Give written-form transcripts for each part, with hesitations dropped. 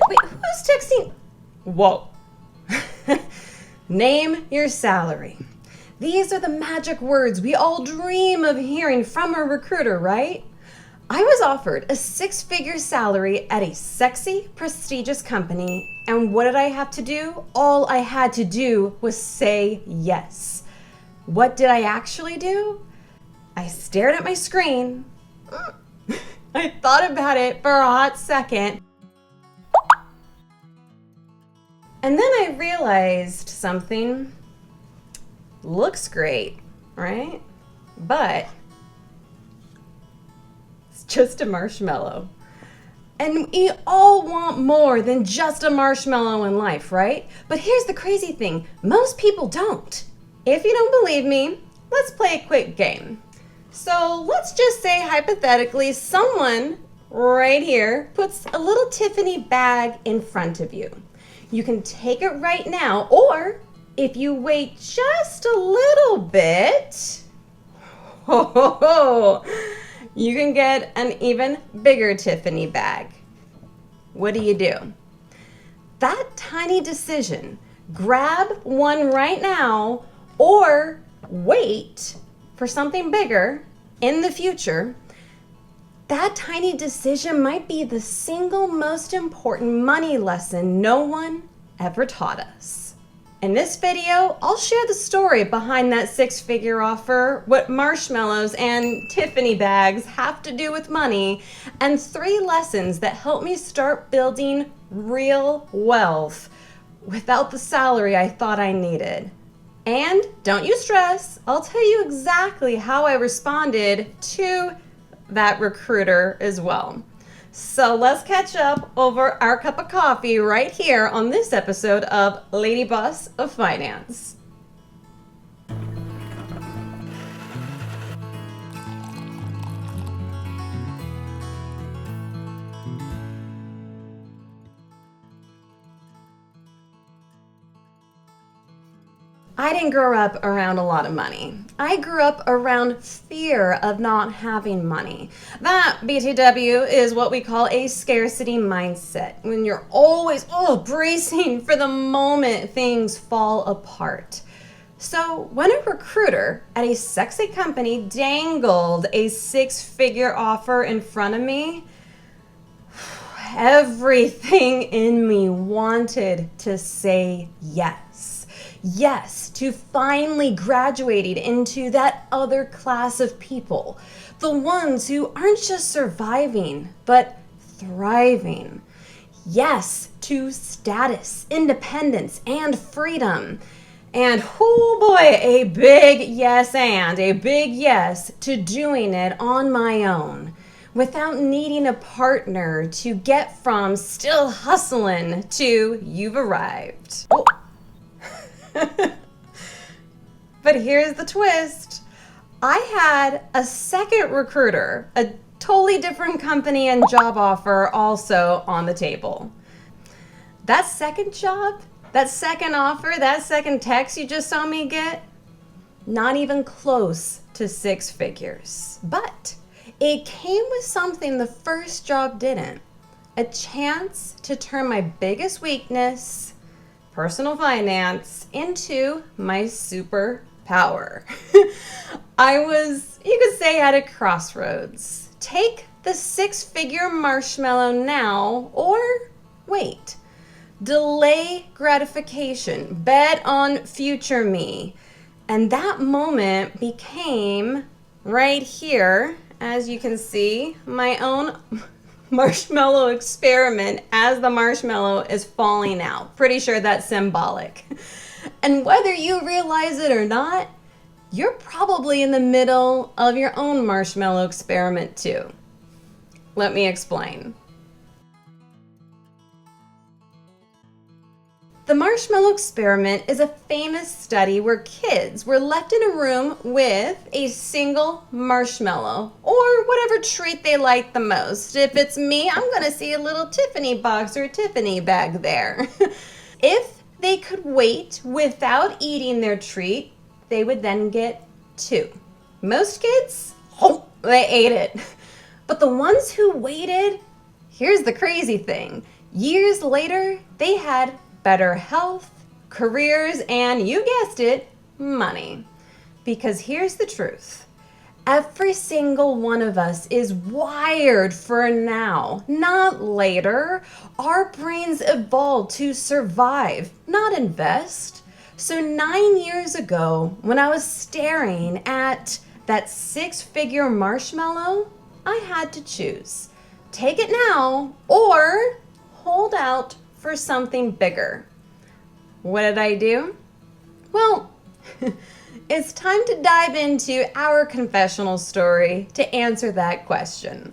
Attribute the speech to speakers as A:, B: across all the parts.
A: Wait, who's texting? Whoa. Name your salary. These are the magic words we all dream of hearing from a recruiter, right? I was offered a 6-figure salary at a sexy, prestigious company, and what did I have to do? All I had to do was say yes. What did I actually do? I stared at my screen. I thought about it for a hot second. And then I realized something. Looks great, right? But it's just a marshmallow. And we all want more than just a marshmallow in life, right? But here's the crazy thing. Most people don't. If you don't believe me, let's play a quick game. So let's just say hypothetically someone right here puts a little Tiffany bag in front of you. You can take it right now, or if you wait just a little bit, you can get an even bigger Tiffany bag. What do? That tiny decision, grab one right now or wait for something bigger in the future, that tiny decision might be the single most important money lesson no one ever taught us. In this video, I'll share the story behind that 6-figure offer, what marshmallows and Tiffany bags have to do with money, and 3 lessons that help me start building real wealth without the salary I thought I needed. And don't you stress, I'll tell you exactly how I responded to that recruiter as well. So let's catch up over our cup of coffee right here on this episode of Lady Boss of Finance. I didn't grow up around a lot of money. I grew up around fear of not having money. That, BTW, is what we call a scarcity mindset, when you're always bracing for the moment things fall apart. So when a recruiter at a sexy company dangled a 6-figure offer in front of me, everything in me wanted to say yes. Yes, to finally graduating into that other class of people. The ones who aren't just surviving, but thriving. Yes, to status, independence, and freedom. And oh boy, a big yes to doing it on my own, without needing a partner to get from still hustling to you've arrived. Oh. But here's the twist. I had a second recruiter, a totally different company and job offer also on the table. That second job, that second offer, that second text you just saw me get, not even close to 6 figures. But it came with something the first job didn't. A chance to turn my biggest weakness, personal finance, into my superpower. I was, you could say, at a crossroads. Take the 6-figure marshmallow now, or wait. Delay gratification. Bet on future me. And that moment became, right here, as you can see, my own marshmallow experiment as the marshmallow is falling out. Pretty sure that's symbolic. And whether you realize it or not, you're probably in the middle of your own marshmallow experiment too. Let me explain. The Marshmallow Experiment is a famous study where kids were left in a room with a single marshmallow or whatever treat they like the most. If it's me, I'm going to see a little Tiffany box or a Tiffany bag there. If they could wait without eating their treat, they would then get 2. Most kids, they ate it. But the ones who waited, here's the crazy thing. Years later, they had better health, careers, and you guessed it, money. Because here's the truth. Every single one of us is wired for now, not later. Our brains evolved to survive, not invest. So 9 years ago, when I was staring at that 6-figure marshmallow, I had to choose. Take it now or hold out for something bigger. What did I do? Well, it's time to dive into our confessional story to answer that question.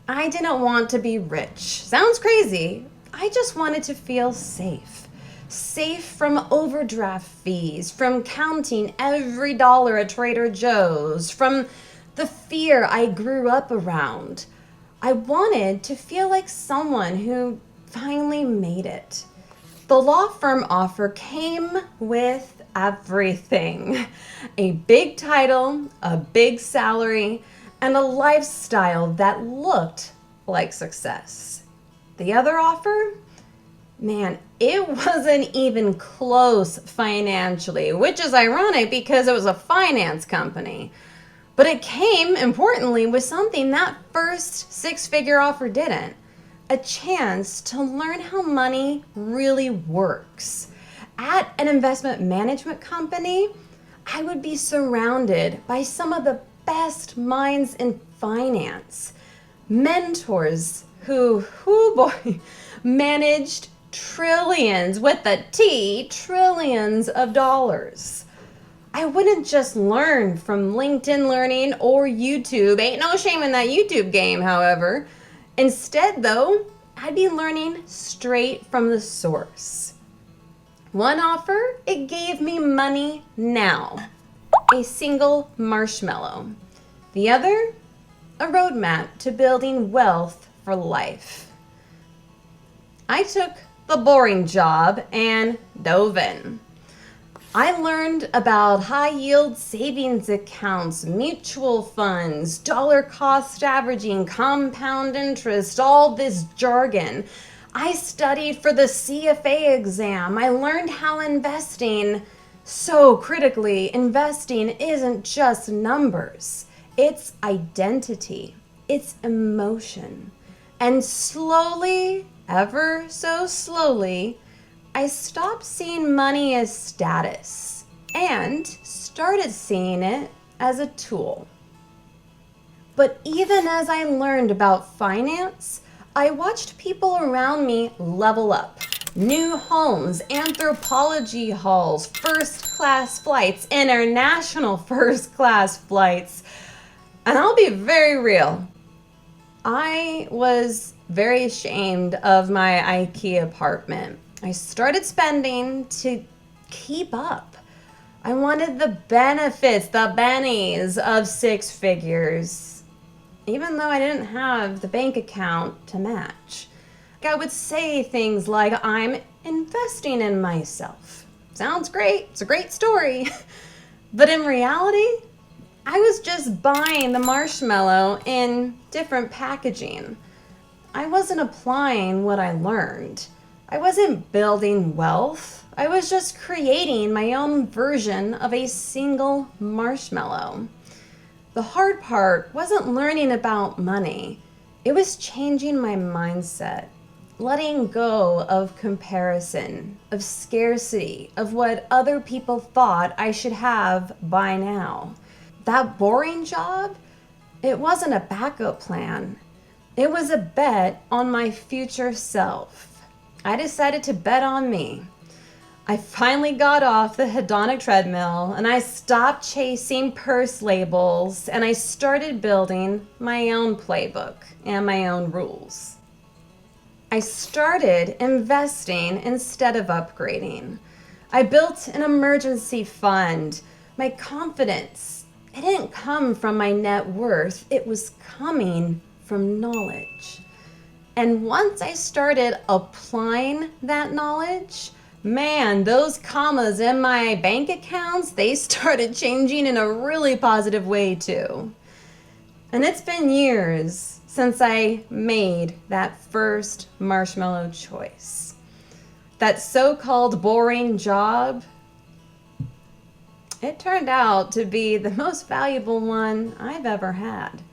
A: I didn't want to be rich. Sounds crazy. I just wanted to feel safe. Safe from overdraft fees, from counting every dollar at Trader Joe's, from the fear I grew up around. I wanted to feel like someone who finally made it. The law firm offer came with everything. A big title, a big salary, and a lifestyle that looked like success. The other offer? Man, it wasn't even close financially, which is ironic because it was a finance company. But it came, importantly, with something that first 6-figure offer didn't. A chance to learn how money really works. At an investment management company, I would be surrounded by some of the best minds in finance. Mentors who, managed trillions, with a T, trillions of dollars. I wouldn't just learn from LinkedIn Learning or YouTube. Ain't no shame in that YouTube game, however. Instead, though, I'd be learning straight from the source. One offer, it gave me money now. A single marshmallow. The other, a roadmap to building wealth for life. I took the boring job and dove in. I learned about high-yield savings accounts, mutual funds, dollar cost averaging, compound interest, all this jargon. I studied for the CFA exam. I learned how investing, so critically, investing isn't just numbers. It's identity. It's emotion. And slowly, ever so slowly, I stopped seeing money as status and started seeing it as a tool. But even as I learned about finance, I watched people around me level up. New homes, anthropology halls, first-class flights, international first-class flights. And I'll be very real. I was very ashamed of my IKEA apartment. I started spending to keep up. I wanted the benefits, the bennies of 6 figures, even though I didn't have the bank account to match. I would say things like, I'm investing in myself. Sounds great, it's a great story. But in reality, I was just buying the marshmallow in different packaging. I wasn't applying what I learned. I wasn't building wealth. I was just creating my own version of a single marshmallow. The hard part wasn't learning about money. It was changing my mindset, letting go of comparison, of scarcity, of what other people thought I should have by now. That boring job, it wasn't a backup plan. It was a bet on my future self. I decided to bet on me. I finally got off the hedonic treadmill and I stopped chasing purse labels and I started building my own playbook and my own rules. I started investing instead of upgrading. I built an emergency fund. My confidence, it didn't come from my net worth, it was coming from knowledge. And once I started applying that knowledge, man, those commas in my bank accounts, they started changing in a really positive way too. And it's been years since I made that first marshmallow choice. That so-called boring job, it turned out to be the most valuable one I've ever had.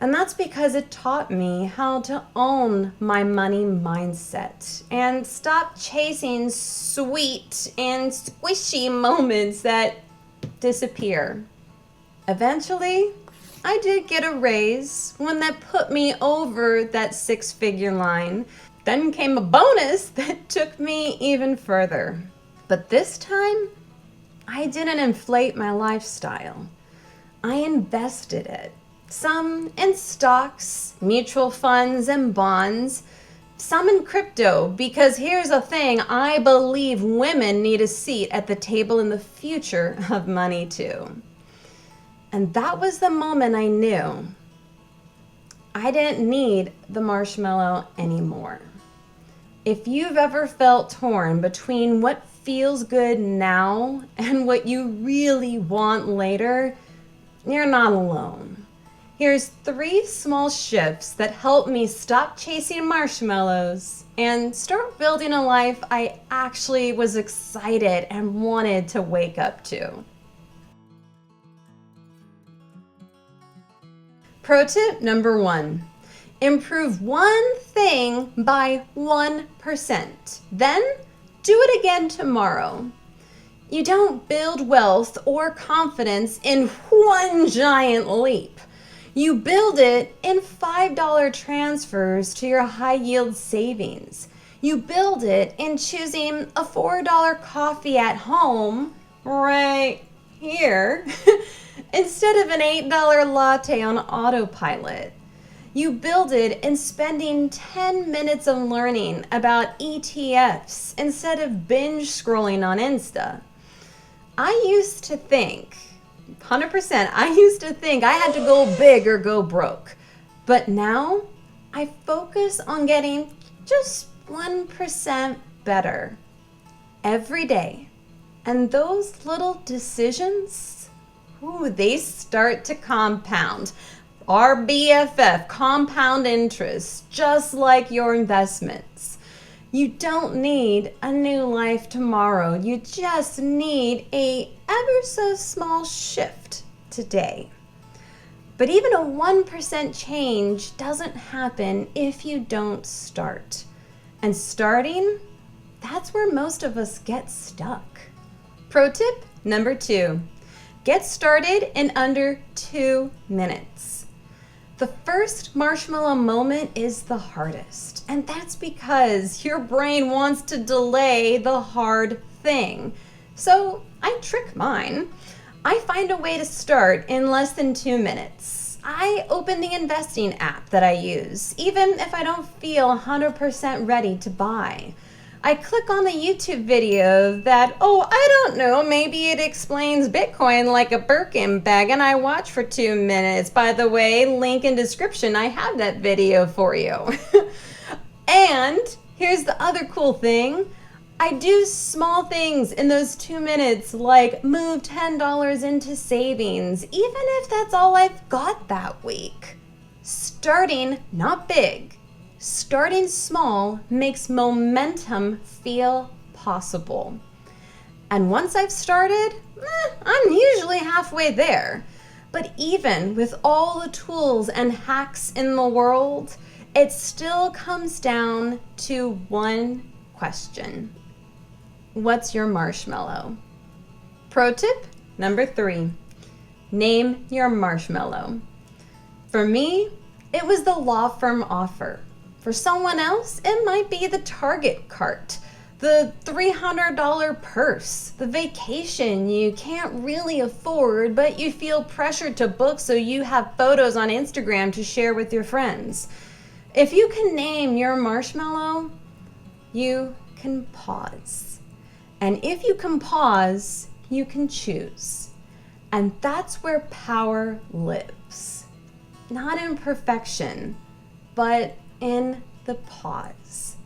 A: And that's because it taught me how to own my money mindset and stop chasing sweet and squishy moments that disappear. Eventually, I did get a raise, one that put me over that six-figure line. Then came a bonus that took me even further. But this time, I didn't inflate my lifestyle. I invested it. Some in stocks, mutual funds, and bonds. Some in crypto, because here's the thing, I believe women need a seat at the table in the future of money too. And that was the moment I knew I didn't need the marshmallow anymore. If you've ever felt torn between what feels good now and what you really want later, you're not alone. Here's 3 small shifts that helped me stop chasing marshmallows and start building a life I actually was excited and wanted to wake up to. Pro tip number 1, improve one thing by 1%. Then do it again tomorrow. You don't build wealth or confidence in one giant leap. You build it in $5 transfers to your high yield savings. You build it in choosing a $4 coffee at home right here instead of an $8 latte on autopilot. You build it in spending 10 minutes of learning about ETFs instead of binge scrolling on Insta. I used to think, 100%, I used to think I had to go big or go broke. But now I focus on getting just 1% better every day. And those little decisions, they start to compound. Our BFF, compound interest, just like your investments. You don't need a new life tomorrow. You just need a ever so small shift today. But even a 1% change doesn't happen if you don't start. And starting, that's where most of us get stuck. Pro tip number 2, get started in under 2 minutes. The first marshmallow moment is the hardest, and that's because your brain wants to delay the hard thing. So I trick mine. I find a way to start in less than 2 minutes. I open the investing app that I use, even if I don't feel 100% ready to buy. I click on the YouTube video that, I don't know, maybe it explains Bitcoin like a Birkin bag, and I watch for 2 minutes. By the way, link in description, I have that video for you. And here's the other cool thing. I do small things in those 2 minutes, like move $10 into savings, even if that's all I've got that week. Starting, not big. Starting small makes momentum feel possible. And once I've started, I'm usually halfway there. But even with all the tools and hacks in the world, it still comes down to one question. What's your marshmallow? Pro tip number 3, name your marshmallow. For me, it was the law firm offer. For someone else, it might be the Target cart, the $300 purse, the vacation you can't really afford, but you feel pressured to book so you have photos on Instagram to share with your friends. If you can name your marshmallow, you can pause. And if you can pause, you can choose. And that's where power lives. Not in perfection, but in the pause.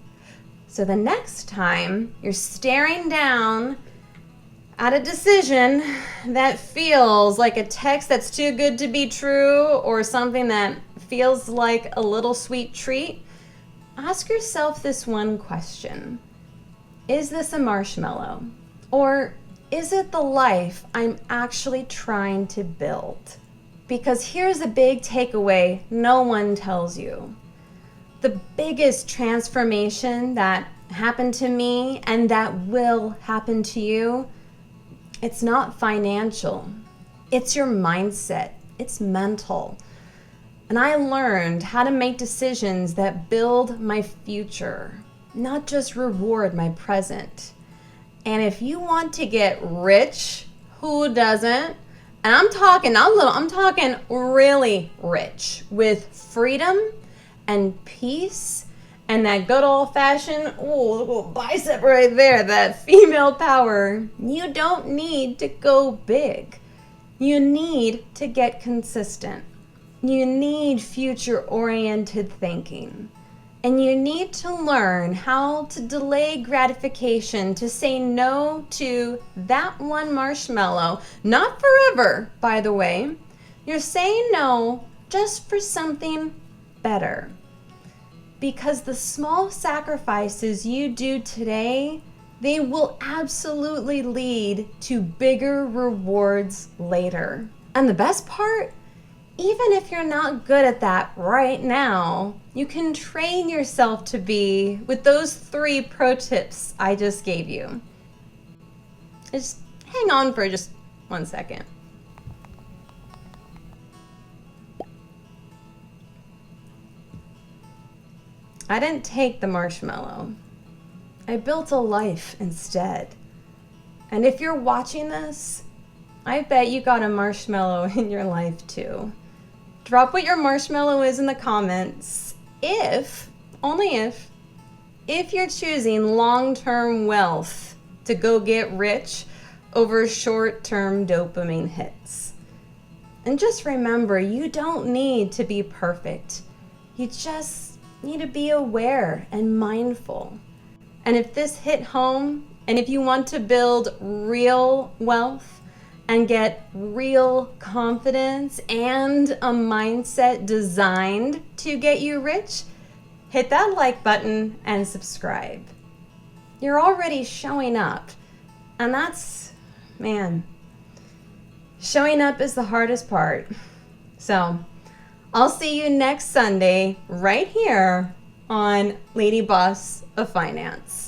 A: So the next time you're staring down at a decision that feels like a text that's too good to be true or something that feels like a little sweet treat, ask yourself this one question. Is this a marshmallow? Or is it the life I'm actually trying to build? Because here's a big takeaway no one tells you. The biggest transformation that happened to me and that will happen to you, it's not financial. It's your mindset. It's mental. And I learned how to make decisions that build my future, not just reward my present. And if you want to get rich, who doesn't? And I'm talking really rich with freedom and peace and that good old fashioned, little bicep right there, that female power. You don't need to go big. You need to get consistent. You need future-oriented thinking. And you need to learn how to delay gratification, to say no to that one marshmallow. Not forever, by the way. You're saying no just for something better. Because the small sacrifices you do today, they will absolutely lead to bigger rewards later. And the best part? Even if you're not good at that right now, you can train yourself to be with those 3 pro tips I just gave you. Just hang on for just 1 second. I didn't take the marshmallow. I built a life instead. And if you're watching this, I bet you got a marshmallow in your life too. Drop what your marshmallow is in the comments only if you're choosing long-term wealth to go get rich over short-term dopamine hits. And just remember, you don't need to be perfect. You just need to be aware and mindful. And if this hit home, and if you want to build real wealth, and get real confidence and a mindset designed to get you rich, hit that like button and subscribe. You're already showing up. And showing up is the hardest part. So I'll see you next Sunday right here on Lady Boss of Finance.